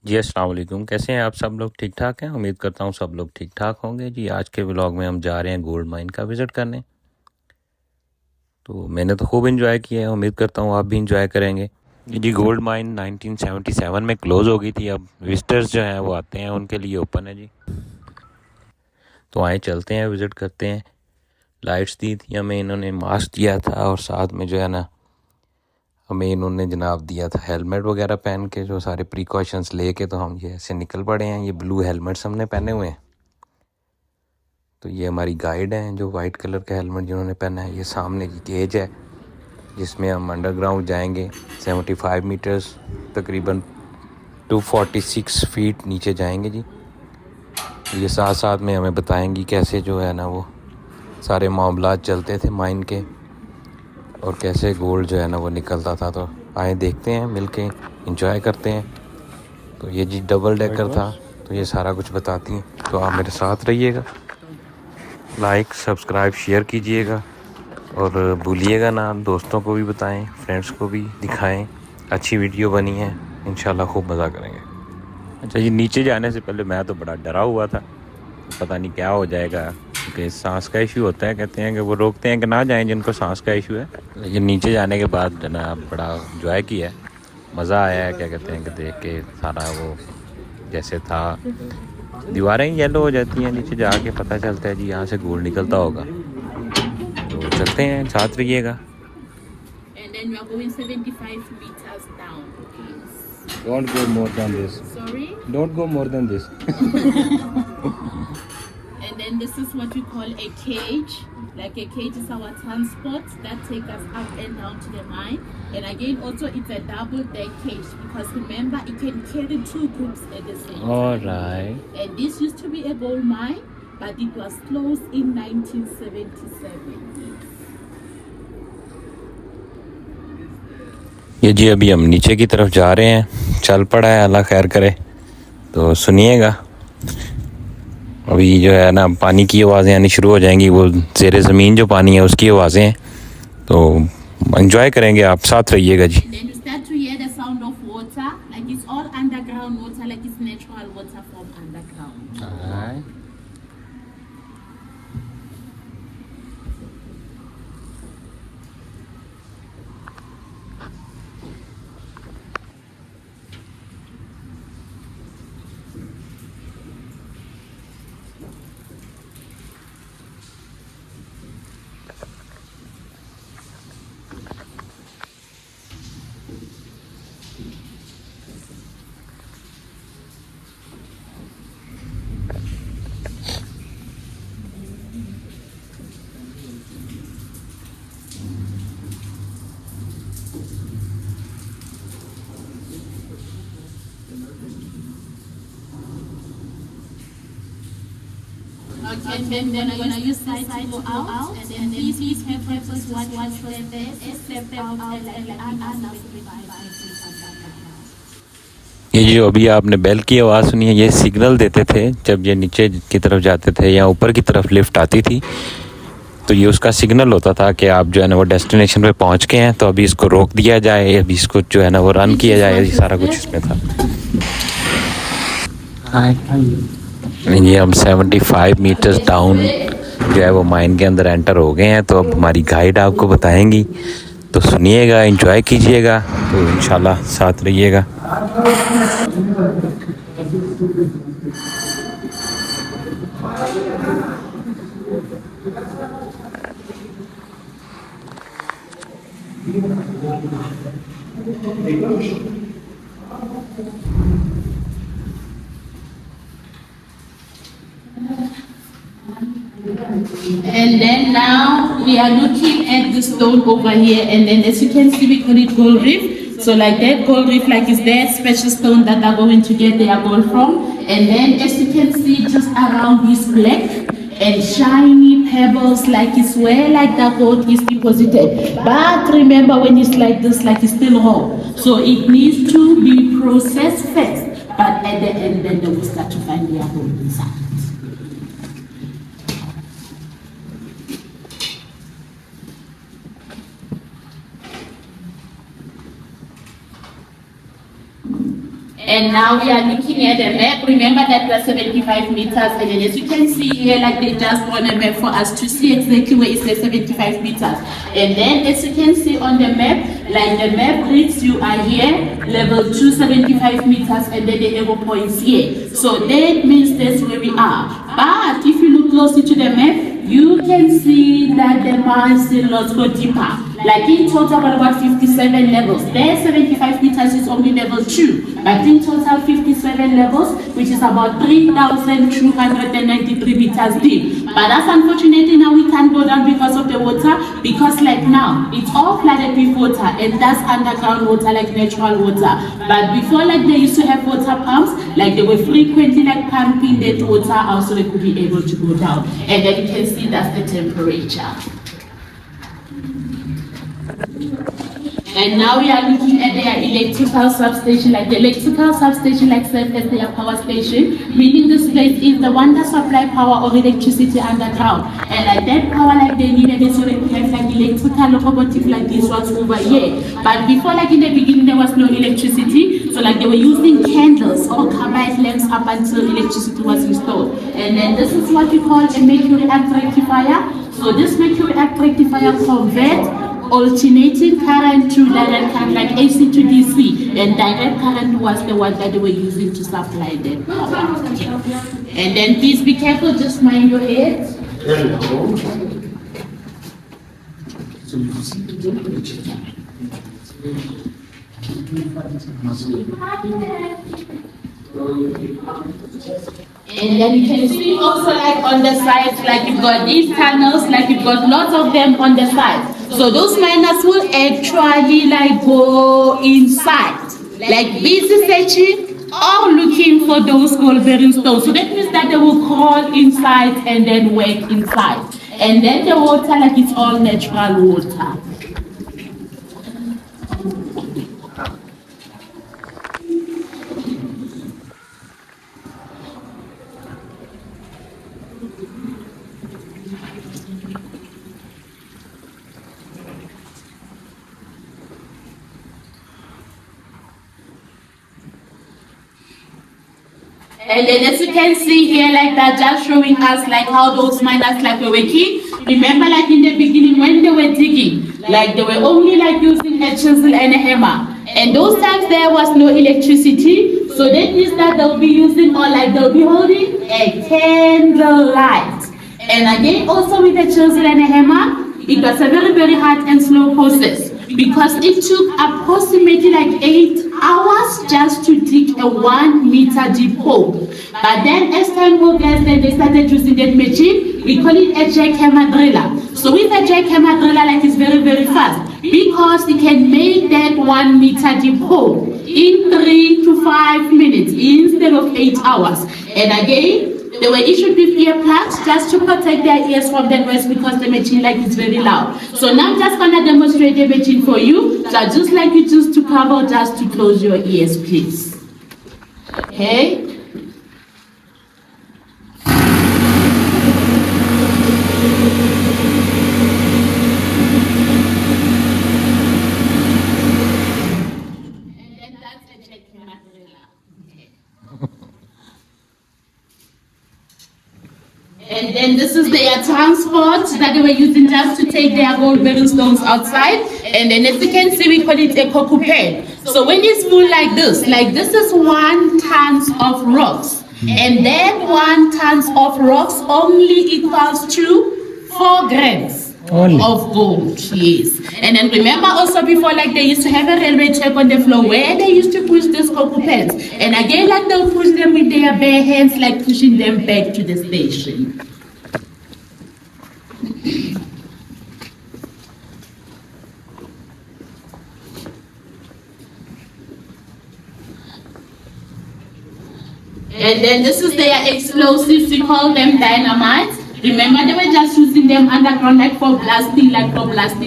जी अस्सलाम वालेकुम। कैसे हैं आप सब लोग? ठीक ठाक हैं? उम्मीद करता हूँ सब लोग ठीक ठाक होंगे। जी आज के व्लॉग में हम जा रहे हैं गोल्ड माइन का विज़िट करने। तो मैंने तो खूब इन्जॉय किया है, उम्मीद करता हूँ आप भी इन्जॉय करेंगे। जी गोल्ड माइन 1977 में क्लोज़ हो गई थी। अब विजिटर्स जो हैं वो आते हैं, उनके लिए ओपन है जी। तो आए चलते हैं, विज़िट करते हैं। लाइट्स दी थी हमें इन्होंने, मास्क दिया था और साथ में जो है ना हमें इन्होंने जनाब दिया था हेलमेट वगैरह पहन के, जो सारे प्रिकॉशंस लेके तो हम ये ऐसे निकल पड़े हैं। ये ब्लू हेलमेट्स हमने पहने हुए हैं। तो ये हमारी गाइड हैं जो वाइट कलर का हेलमेट जिन्होंने पहना है। ये सामने की केज है जिसमें हम अंडरग्राउंड जाएंगे 75 मीटर्स, तकरीबन 246 फीट नीचे जाएंगे जी। ये साथ साथ में हमें बताएंगी कैसे जो है ना वो सारे मामलात चलते थे माइन के और कैसे गोल्ड जो है ना वो निकलता था। तो आए देखते हैं, मिलके एंजॉय करते हैं। तो ये जी डबल डेकर था, तो ये सारा कुछ बताती हैं। तो आप मेरे साथ रहिएगा, लाइक सब्सक्राइब शेयर कीजिएगा और भूलिएगा ना, दोस्तों को भी बताएं, फ्रेंड्स को भी दिखाएं। अच्छी वीडियो बनी है, इंशाल्लाह खूब मज़ा करेंगे। अच्छा जी, नीचे जाने से पहले मैं तो बड़ा डरा हुआ था, पता नहीं क्या हो जाएगा, क्योंकि सांस का इशू होता है। कहते हैं कि वो रोकते हैं कि ना जाएं जिनको सांस का इशू है। लेकिन नीचे जाने के बाद जनाब बड़ा इंजॉय किया है, मज़ा आया है। क्या कहते हैं कि देख के सारा वो जैसे था, दीवारें येलो हो जाती हैं, नीचे जाके पता चलता है जी यहाँ से गोल्ड निकलता होगा। तो चलते हैं, साथ रहिएगा। And then we are going 75 meters down, please. Don't go more than this. Sorry? Don't go more than this. And then this is what we call a cage. Like a cage is our transport that take us up and down to the mine. And again, also it's a double deck cage because remember it can carry two groups at the same time. All right. And this used to be a gold mine, but it was closed in 1977. ये जी अभी हम नीचे की तरफ जा रहे हैं, चल पड़ा है, अल्लाह खैर करे। तो सुनिएगा, अभी जो है ना पानी की आवाज़ें आनी शुरू हो जाएंगी, वो ज़ेरे ज़मीन जो पानी है उसकी आवाज़ें हैं। तो एंजॉय करेंगे, आप साथ रहिएगा जी। And then you start to hear the sound of water, like it's all underground water, like it's natural water from underground. All right. Okay, and then we're gonna use side to go out, and then please be careful watch step out and like ये जो अभी आपने bell की आवाज़ सुनी है, ये signal देते थे जब ये नीचे की तरफ जाते थे या ऊपर की तरफ लिफ्ट आती थी। तो ये उसका सिग्नल होता था कि आप जो है ना वो डेस्टिनेशन पे पहुंच गए हैं, तो अभी इसको रोक दिया जाए, अभी इसको जो है ना वो रन किया जाए। ये सारा कुछ इसमें था। ये हम 75 मीटर्स डाउन जो है वो माइन के अंदर एंटर हो गए हैं। तो अब हमारी गाइड आपको बताएंगी, तो सुनिएगा, एंजॉय कीजिएगा। तो इंशाल्लाह साथ रहिएगा। And then now we are looking at the stone over here, and then as you can see, we call it gold reef. So like that gold reef, like is that special stone that they're going to get their gold from. And then as you can see, just around this black and shiny pebbles, like it's where like the gold is deposited. But remember, when it's like this, like it's still raw, so it needs to be processed first. But at the end, then they will start to find their gold inside. And now we are looking at the map. Remember that we're 75 meters, and then as you can see here, like they just on a map for us to see exactly where it says 75 meters. And then as you can see on the map, like the map reads you are here, level 2, 75 meters, and then the arrow points here. So that means that's where we are. But if you look closely to the map, you can see that the mine still lots go deeper. Like in total about 57 levels. There 75 meters is only level 2. But in total 57 levels, which is about 3,293 meters deep. But that's unfortunately now we can't go down because of the water, because like now it's all flooded with water, and that's underground water, like natural water. But before, like they used to have water pumps, like they were frequently like pumping that water out so they could be able to go down. And then you can see that's the temperature. And now we are looking at their electrical substation. Like the electrical substation like serves as their power station, meaning this place is the one that supply power or electricity underground. And like that power like they needed it so they could have like electrical locomotive like this ones over here. But before, like in the beginning there was no electricity, so like they were using candles or carbide lamps up until electricity was installed. And then this is what we call a mercury arc rectifier. So this mercury arc rectifier converts alternating current to direct current, like AC to DC, and direct current was the one that they were using to supply them power. And then please be careful, just mind your head. And then you can see also like on the sides, like you've got these tunnels, like you've got lots of them on the sides. So those miners will actually like go inside, like busy searching or looking for those gold-bearing stones. So that means that they will crawl inside and then work inside. And then the water, like it's all natural water. And then as you can see here, like that, just showing us like how those miners like were working. Remember, like in the beginning when they were digging, like they were only like using a chisel and a hammer. And those times there was no electricity, so that means that they'll be using or like they'll be holding a candle light. And again, also with a chisel and a hammer, it was a very, very hard and slow process, because it took approximately like 8 hours just to dig a 1 meter deep hole. But then as time progressed, then they started using that machine. We call it a jackhammer driller. So with a jackhammer driller, like it's very, very fast, because it can make that 1 meter deep hole in 3 to 5 minutes instead of 8 hours. And again, they were issued with earplugs just to protect their ears from the noise, because the machine like is very loud. So now I'm just gonna demonstrate the machine for you. So I just like you just to cover, just to close your ears, please. Okay. And then that's the jackhammer driller. And then this is their transport that they were using just to take their gold-bearing stones outside. And then as you can see, we call it a cocoon. So when it's full like this is 1 ton of rocks. And that 1 ton of rocks only equals to 4 grams. Of gold, yes. And then remember also before, like they used to have a railway track on the floor where they used to push these cocoa pans. And again, like they'll push them with their bare hands, like pushing them back to the station. And then this is their explosives, we call them dynamite. Remember, they were just using them underground like for blasting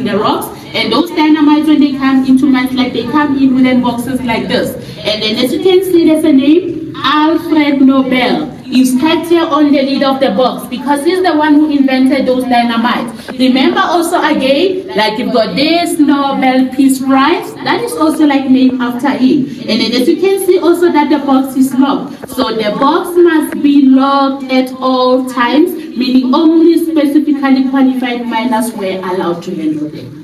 the rocks. And those dynamites, when they come into mines, like they come in wooden boxes like this. And then as you can see, there's a name, Alfred Nobel. inspector on the lid of the box because he's the one who invented those dynamite. Remember also again, like you've got this Nobel Peace Prize, that is also like named after him. And then as you can see also that the box is locked. So the box must be locked at all times, meaning only specifically qualified miners were allowed to handle them.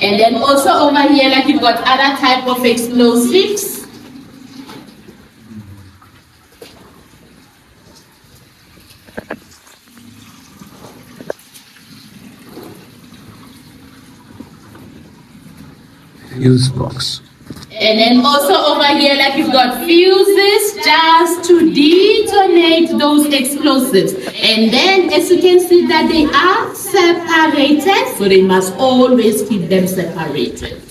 And then also over here, like you've got other type of explosives. Fuse box. And then also over here, like you've got fuses just to detonate those explosives. And then as you can see that they are separated, so they must always keep them separated.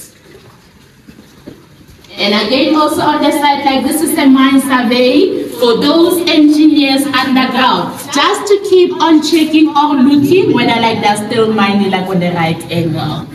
And again also on the side, like this is a mine survey for those engineers underground, just to keep on checking or looking whether like they're still mining like on the right angle.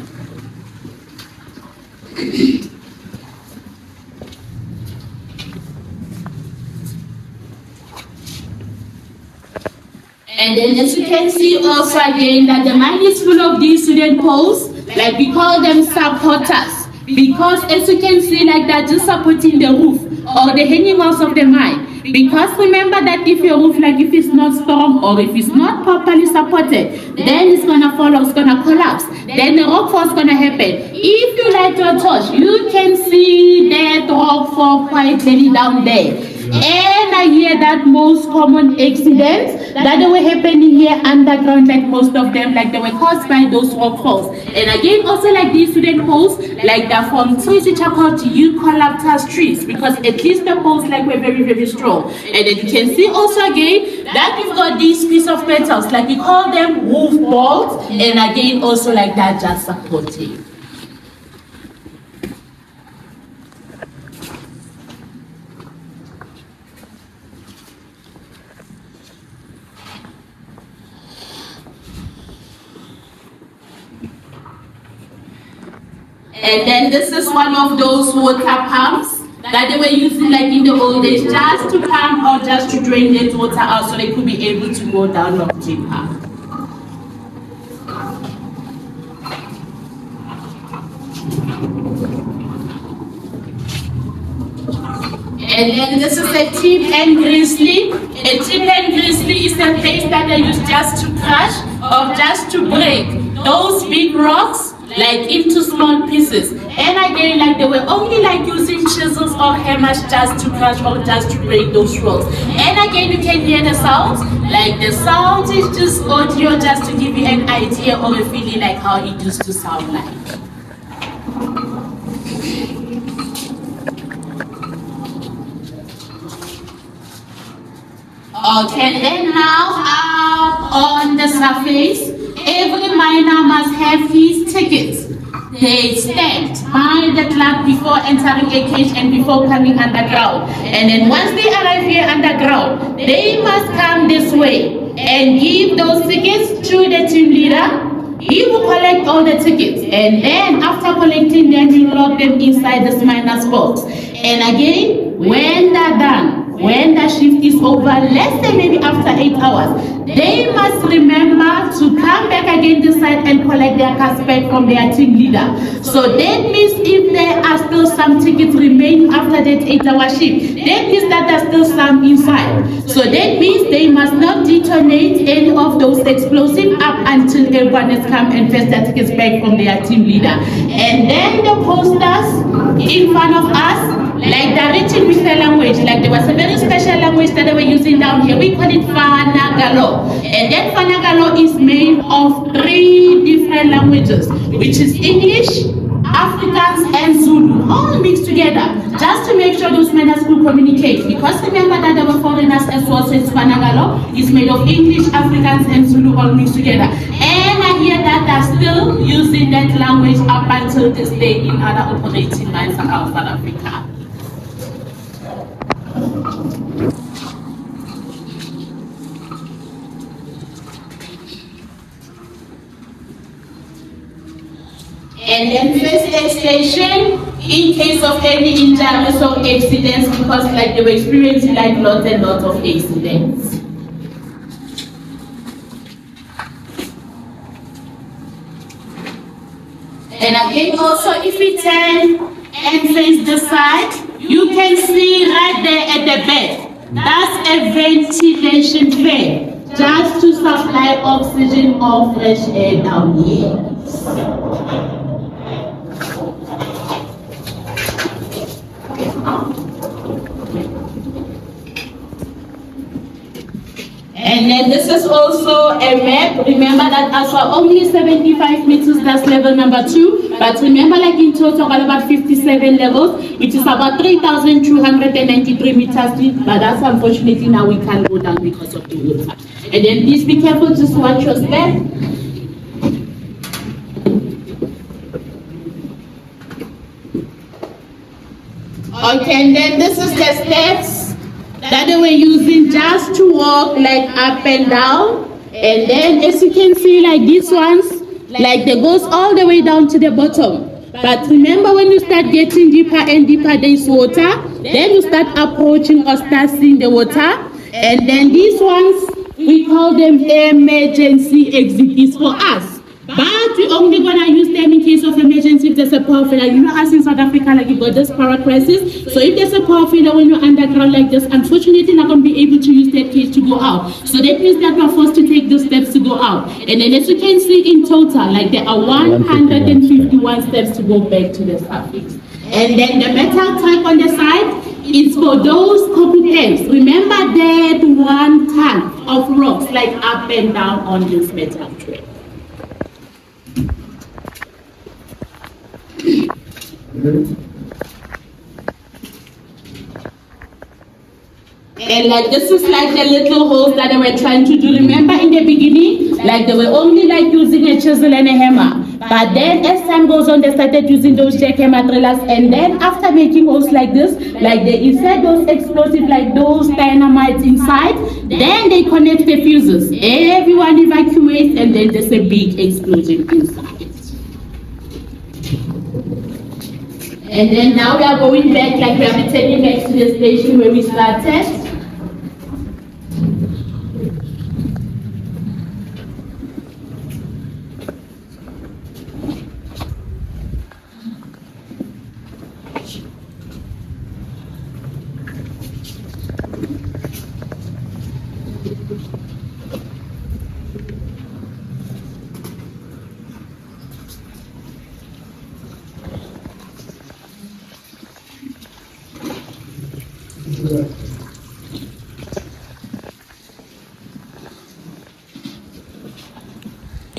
And then as you can see also again that the mine is full of these student poles, like we call them supporters, because as you can see like they're just supporting the roof or the hanging walls of the mine. Because remember that if your roof, like if it's not strong or if it's not properly supported, then it's gonna fall or it's gonna collapse. Then the rock fall is gonna happen. If you light your torch, you can see that rock fall quite clearly down there. And I hear that most common accidents that they were happening here underground, like most of them, like they were caused by those rock falls. And again, also like these student poles, like they're from trees which are called eucalyptus trees, because at least the poles like were very, very strong. And then you can see also again that you've got these piece of metals, like we call them roof bolts, and again also like that just supporting. And then this is one of those water pumps that they were using like in the old days just to pump or just to drain that water out so they could be able to go down of deeper. And then this is a tip and grizzly. A tip and grizzly is a place that they use just to crush or just to break those big rocks like into small pieces. And again, like they were only like using chisels or hammers just to crush or just to break those rocks. And again, you can hear the sounds. Like the sound is just audio just to give you an idea or a feeling like how it used to sound like. Okay, then now up on the surface, every miner must have his tickets. They stamped by the clerk before entering a cage and before coming underground. And then once they arrive here underground, they must come this way and give those tickets to the team leader. He will collect all the tickets, and then after collecting them, he will lock them inside this miner's box. And again, when they're done, when the shift is over, let's say maybe after 8 hours, they must remember to come back again this side and collect their cash back from their team leader. So that means if there are still some tickets remaining after that 8-hour shift, that means that there's still some inside. So that means they must not detonate any of those explosives up until everyone has come and fetched their tickets back from their team leader. And then the posters in front of us, like they're written with the language, like there was a very special language that they were using down here. We call it Fanagalo. And that Fanagalo is made of 3 different languages, which is English, Afrikaans, and Zulu, all mixed together, just to make sure those miners could communicate. Because remember that there were foreigners as well, so it's Fanagalo. It's made of English, Afrikaans, and Zulu all mixed together. And I hear that they're still using that language up until this day in other operating mines around South Africa. And then first aid station in case of any injuries or accidents, because like they were experiencing like lots and lots of accidents. And again, also if we turn and face the side, you can see right there at the back, that's a ventilation fan, just to supply oxygen or fresh air down here. And then this is also a map. Remember that as we're only 75 meters, that's level number 2. But remember, like in total, about 57 levels, which is about 3,293 meters deep. But that's unfortunately now we can't go down because of the water. And then please be careful, just watch your step. Okay, and then this is the steps that they were using just to walk like up and down. And then as you can see, like these ones, like they goes all the way down to the bottom. But remember, when you start getting deeper and deeper, there is water. Then you start approaching or start seeing the water. And then these ones, we call them emergency exits for us. But we're only gonna use them in case of emergency if there's a power failure. You know, as in South Africa, like you got this power crisis. So if there's a power failure when you're underground like this, unfortunately not gonna be able to use that case to go out. So that means that we're forced to take those steps to go out. And then as you can see in total, like there are 151 steps to go back to the surface. And then the metal type on the side is for those occupants. Remember that 1 ton of rocks like up and down on this metal track. And like this is like the little holes that they were trying to do. Remember in the beginning, like they were only like using a chisel and a hammer. But then as time goes on, they started using those jackhammer drillers. And then after making holes like this, like they insert those explosives, like those dynamites inside, then they connect the fuses. Everyone evacuates and then there's a big explosion inside. And then now we are going back, like we are returning back to the station where we started.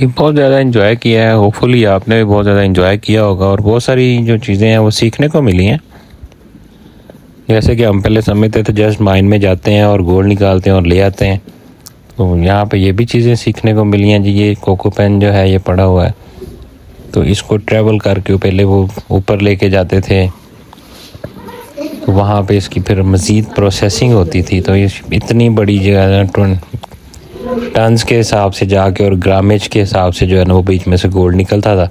ये बहुत ज़्यादा enjoy किया है। Hopefully आपने भी बहुत ज़्यादा enjoy किया होगा और बहुत सारी जो चीज़ें हैं वो सीखने को मिली हैं। जैसे कि हम पहले समझते थे जस्ट माइन में जाते हैं और गोल्ड निकालते हैं और ले आते हैं, तो यहाँ पे ये भी चीज़ें सीखने को मिली हैं जी। ये कोको पेन जो है ये पड़ा हुआ है, तो इसको ट्रैवल करके पहले वो ऊपर लेके जाते थे, तो वहाँ पे इसकी फिर मज़ीद प्रोसेसिंग होती थी। तो ये इतनी बड़ी जगह टन्स के हिसाब से जाके और ग्रामेज के हिसाब से जो है ना वो बीच में से गोल्ड निकलता था।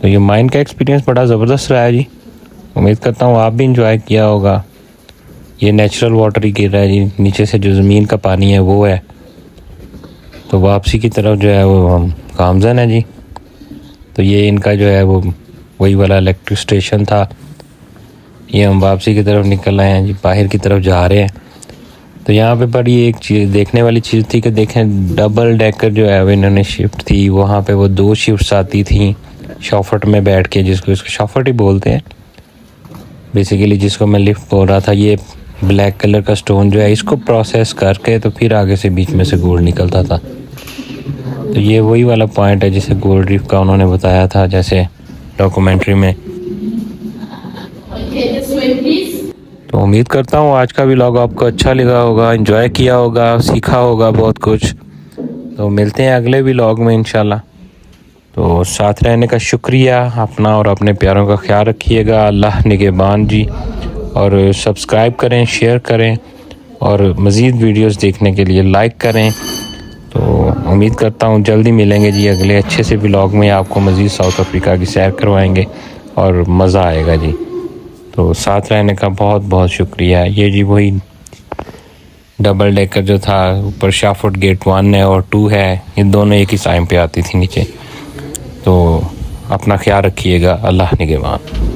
तो ये माइन का एक्सपीरियंस बड़ा ज़बरदस्त रहा है जी। उम्मीद करता हूँ आप भी इंजॉय किया होगा। ये नेचुरल वाटर ही गिर रहा है जी, नीचे से जो ज़मीन का पानी है वो है। तो वापसी की तरफ जो है वो हम गामजन है जी। तो ये इनका जो है वो वही वाला इलेक्ट्रिक स्टेशन था। ये हम वापसी की तरफ निकल आए हैं जी, बाहर की तरफ जा रहे हैं। तो यहाँ पे बड़ी एक चीज़ देखने वाली चीज़ थी कि देखें डबल डेकर जो है वो इन्होंने शिफ्ट थी। वहाँ पे वो 2 शिफ्ट्स आती थी शॉफट में बैठ के, जिसको इसको शॉफट ही बोलते हैं बेसिकली, जिसको मैं लिफ्ट बोल रहा था। ये ब्लैक कलर का स्टोन जो है इसको प्रोसेस करके तो फिर आगे से बीच में से गोल्ड निकलता था। तो ये वही वाला पॉइंट है जिसे गोल्ड रीफ का उन्होंने बताया था जैसे डॉक्यूमेंट्री में। तो उम्मीद करता हूँ आज का व्लॉग आपको अच्छा लगा होगा, एंजॉय किया होगा, सीखा होगा बहुत कुछ। तो मिलते हैं अगले व्लॉग में इंशाल्लाह। तो साथ रहने का शुक्रिया। अपना और अपने प्यारों का ख्याल रखिएगा। अल्लाह निगहबान जी। और सब्सक्राइब करें, शेयर करें और मज़ीद वीडियोस देखने के लिए लाइक करें। तो उम्मीद करता हूँ जल्दी मिलेंगे जी अगले अच्छे से व्लॉग में। आपको मज़ीद साउथ अफ्रीका की सैर करवाएंगे और मज़ा आएगा जी। तो साथ रहने का बहुत बहुत शुक्रिया। ये जी वही डबल डेकर जो था, ऊपर शाहफुट गेट 1 है और 2 है, ये दोनों एक ही टाइम पे आती थी नीचे। तो अपना ख्याल रखिएगा। अल्लाह निगहबान।